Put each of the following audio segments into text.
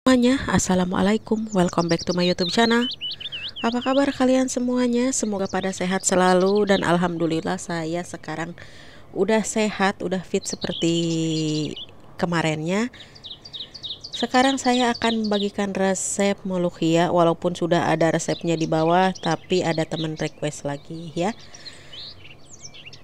Semuanya, assalamualaikum, welcome back to my YouTube channel. Apa kabar kalian semuanya? Semoga pada sehat selalu dan alhamdulillah saya sekarang udah sehat, udah fit seperti kemarinnya. Sekarang saya akan membagikan resep molokhia, walaupun sudah ada resepnya di bawah, tapi ada teman request lagi ya.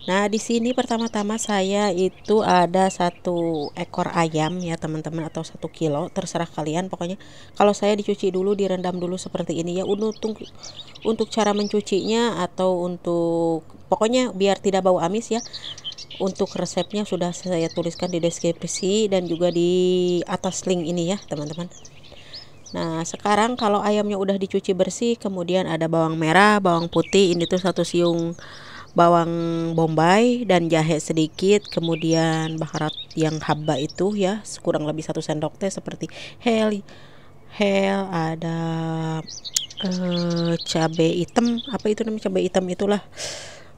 Nah, di sini pertama-tama saya itu ada 1 ekor ayam ya teman-teman, atau 1 kilo, terserah kalian. Pokoknya kalau saya dicuci dulu, direndam dulu seperti ini ya. Untuk cara mencucinya atau untuk pokoknya biar tidak bau amis ya. Untuk resepnya sudah saya tuliskan di deskripsi dan juga di atas link ini ya teman-teman. Nah, sekarang kalau ayamnya udah dicuci bersih, kemudian ada bawang merah, bawang putih, ini tuh 1 siung bawang bombay dan jahe sedikit, kemudian baharat yang haba itu ya kurang lebih 1 sendok teh, seperti hel ada cabai hitam, apa itu namanya, cabai hitam itulah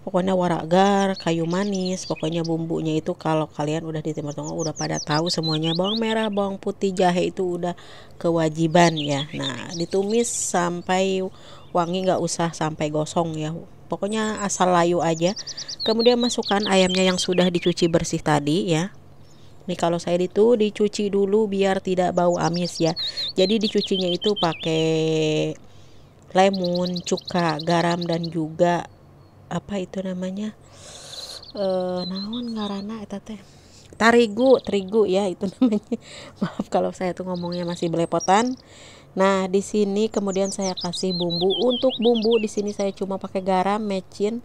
pokoknya, waragar, kayu manis, pokoknya bumbunya itu kalau kalian udah di Timur Tengah udah pada tahu semuanya. Bawang merah, bawang putih, jahe itu udah kewajiban ya. Nah, ditumis sampai wangi, nggak usah sampai gosong ya, pokoknya asal layu aja. Kemudian masukkan ayamnya yang sudah dicuci bersih tadi ya. Nih kalau saya itu dicuci dulu biar tidak bau amis ya. Jadi dicucinya itu pakai lemon, cuka, garam, dan juga apa itu namanya, naon ngaranna eta teh, terigu ya itu namanya. Maaf kalau saya tuh ngomongnya masih belepotan. Nah, di sini kemudian saya kasih bumbu. Untuk bumbu di sini saya cuma pakai garam, mecin,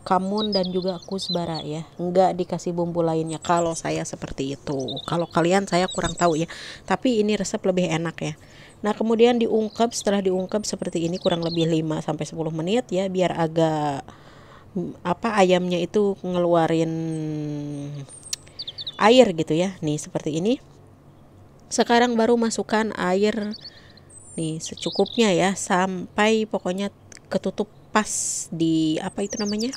kamun, dan juga kusbara ya. Enggak dikasih bumbu lainnya kalau saya seperti itu. Kalau kalian saya kurang tahu ya. Tapi ini resep lebih enak ya. Nah, kemudian diungkep, setelah diungkep seperti ini kurang lebih 5 sampai 10 menit ya, biar agak ayamnya itu ngeluarin air gitu ya. Nih seperti ini. Sekarang baru masukkan air nih secukupnya ya, sampai pokoknya ketutup pas di apa itu namanya,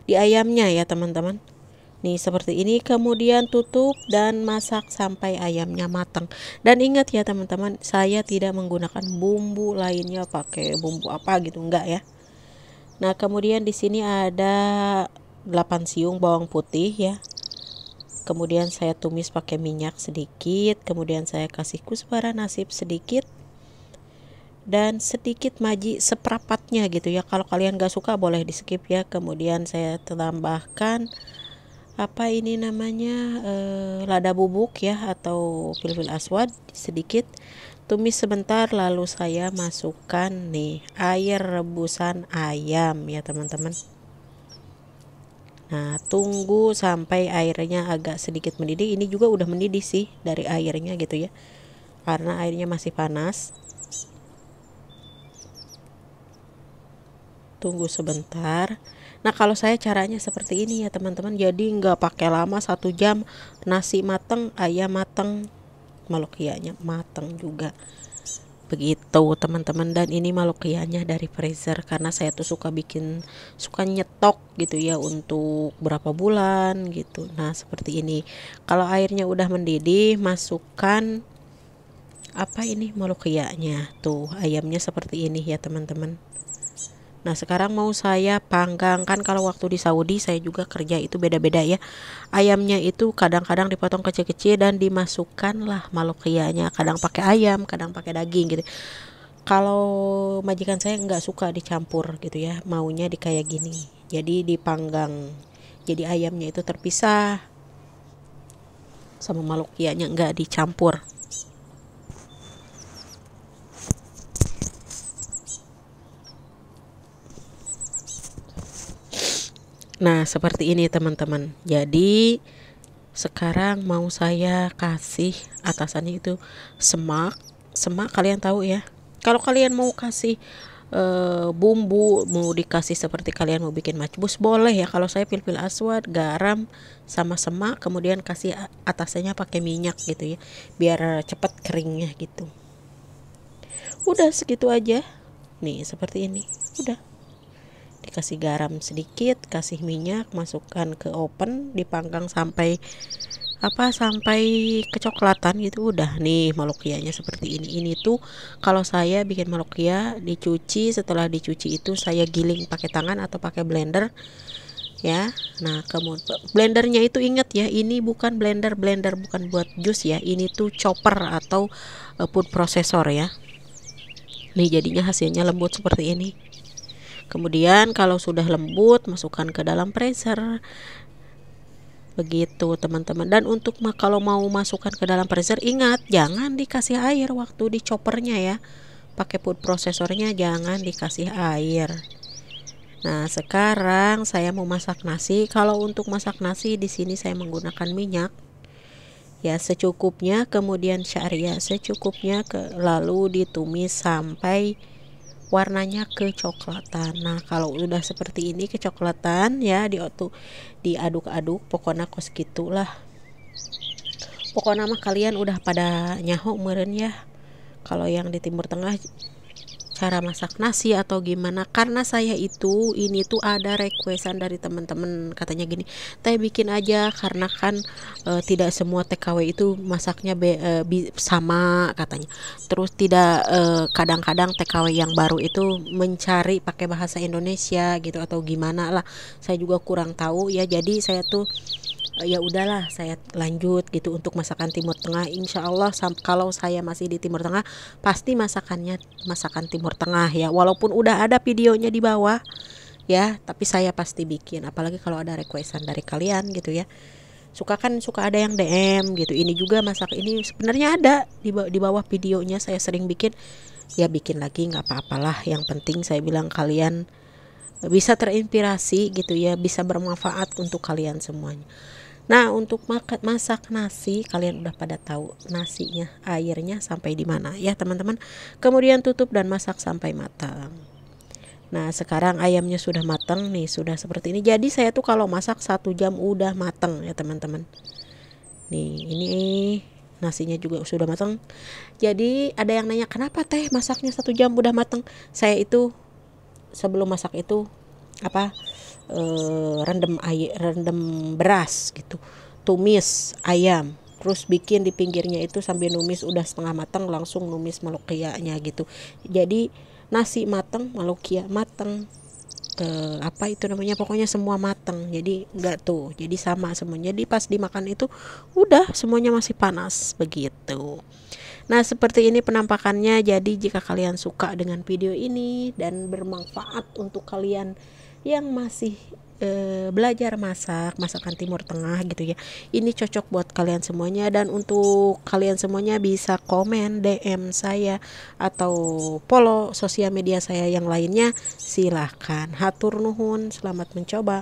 di ayamnya ya teman-teman. Nih seperti ini, kemudian tutup dan masak sampai ayamnya matang. Dan ingat ya teman-teman, saya tidak menggunakan bumbu lainnya, pakai bumbu apa gitu enggak ya. Nah, kemudian di sini ada 8 siung bawang putih ya. Kemudian saya tumis pakai minyak sedikit, kemudian saya kasih kusbara nasib sedikit dan sedikit maji seperempatnya gitu ya. Kalau kalian gak suka boleh di skip ya. Kemudian saya tambahkan apa ini namanya, lada bubuk ya, atau filfil aswad sedikit. Tumis sebentar, lalu saya masukkan nih air rebusan ayam ya teman-teman. Nah, tunggu sampai airnya agak sedikit mendidih. Ini juga udah mendidih sih dari airnya gitu ya, karena airnya masih panas. Tunggu sebentar. Nah, kalau saya caranya seperti ini ya teman-teman, jadi nggak pakai lama, 1 jam nasi mateng, ayam mateng, malokhianya mateng juga begitu teman-teman. Dan ini malokhianya dari freezer, karena saya tuh suka nyetok gitu ya untuk berapa bulan gitu. Nah, seperti ini. Kalau airnya udah mendidih, masukkan apa ini, malokhianya. Tuh ayamnya seperti ini ya teman-teman. Nah, sekarang mau saya panggang. Kan kalau waktu di Saudi saya juga kerja itu beda-beda ya. Ayamnya itu kadang-kadang dipotong kecil-kecil dan dimasukkanlah malokhianya. Kadang pakai ayam, kadang pakai daging gitu. Kalau majikan saya nggak suka dicampur gitu ya, maunya di kayak gini. Jadi dipanggang. Jadi ayamnya itu terpisah sama malokhianya, nggak dicampur. Nah, seperti ini teman-teman. Jadi sekarang mau saya kasih atasannya itu semak. Semak kalian tahu ya. Kalau kalian mau kasih bumbu, mau dikasih seperti kalian mau bikin macbus boleh ya. Kalau saya filfil aswad, garam, sama semak, kemudian kasih atasnya pakai minyak gitu ya, biar cepat keringnya gitu. Udah segitu aja. Nih seperti ini. Udah. Dikasih garam sedikit, kasih minyak, masukkan ke oven, dipanggang sampai apa sampai kecoklatan gitu. Udah nih malokianya seperti ini tuh kalau saya bikin malokia dicuci, setelah dicuci itu saya giling pakai tangan atau pakai blender ya. Nah kemudian blendernya itu inget ya, ini bukan blender bukan buat jus ya, ini tuh chopper atau food processor ya. Nih jadinya hasilnya lembut seperti ini. Kemudian kalau sudah lembut masukkan ke dalam freezer. Begitu teman-teman. Dan untuk kalau mau masukkan ke dalam freezer, ingat jangan dikasih air waktu di choppernya ya. Pakai food processornya jangan dikasih air. Nah, sekarang saya mau masak nasi. Kalau untuk masak nasi di sini saya menggunakan minyak ya secukupnya, kemudian syariah secukupnya, lalu ditumis sampai warnanya kecoklatan. Nah kalau udah seperti ini kecoklatan ya, diaduk-aduk, pokoknya kos gitulah. Pokoknya mah kalian udah pada nyaho meren ya kalau yang di Timur Tengah cara masak nasi atau gimana. Karena saya itu ini tuh ada requestan dari teman-teman, katanya gini, teh bikin aja karena kan tidak semua TKW itu masaknya sama katanya. Terus tidak kadang-kadang TKW yang baru itu mencari pakai bahasa Indonesia gitu atau gimana lah, saya juga kurang tahu ya. Jadi saya tuh ya udahlah saya lanjut gitu untuk masakan Timur Tengah. Insya Allah kalau saya masih di Timur Tengah pasti masakannya masakan Timur Tengah ya, walaupun udah ada videonya di bawah ya, tapi saya pasti bikin. Apalagi kalau ada requestan dari kalian gitu ya, suka ada yang DM gitu, ini juga masak ini sebenarnya ada di bawah videonya, saya sering bikin ya, bikin lagi nggak apa-apalah. Yang penting saya bilang kalian bisa terinspirasi gitu ya, bisa bermanfaat untuk kalian semuanya. Nah untuk masak nasi kalian udah pada tahu nasinya airnya sampai di mana ya teman-teman. Kemudian tutup dan masak sampai matang. Nah sekarang ayamnya sudah matang nih, sudah seperti ini. Jadi saya tuh kalau masak 1 jam udah matang ya teman-teman. Nih ini nasinya juga sudah matang. Jadi ada yang nanya kenapa teh masaknya 1 jam udah matang. Saya itu sebelum masak itu rendem beras gitu, tumis ayam, terus bikin di pinggirnya itu sambil numis, udah setengah matang langsung numis malokianya gitu. Jadi nasi matang, malokia matang, apa itu namanya, pokoknya semua matang. Jadi enggak tuh, jadi sama semuanya. Jadi pas dimakan itu udah semuanya masih panas begitu. Nah seperti ini penampakannya. Jadi jika kalian suka dengan video ini dan bermanfaat untuk kalian yang masih belajar masakan Timur Tengah gitu ya, ini cocok buat kalian semuanya. Dan untuk kalian semuanya bisa komen DM saya atau follow sosial media saya yang lainnya, silahkan. Hatur nuhun, selamat mencoba.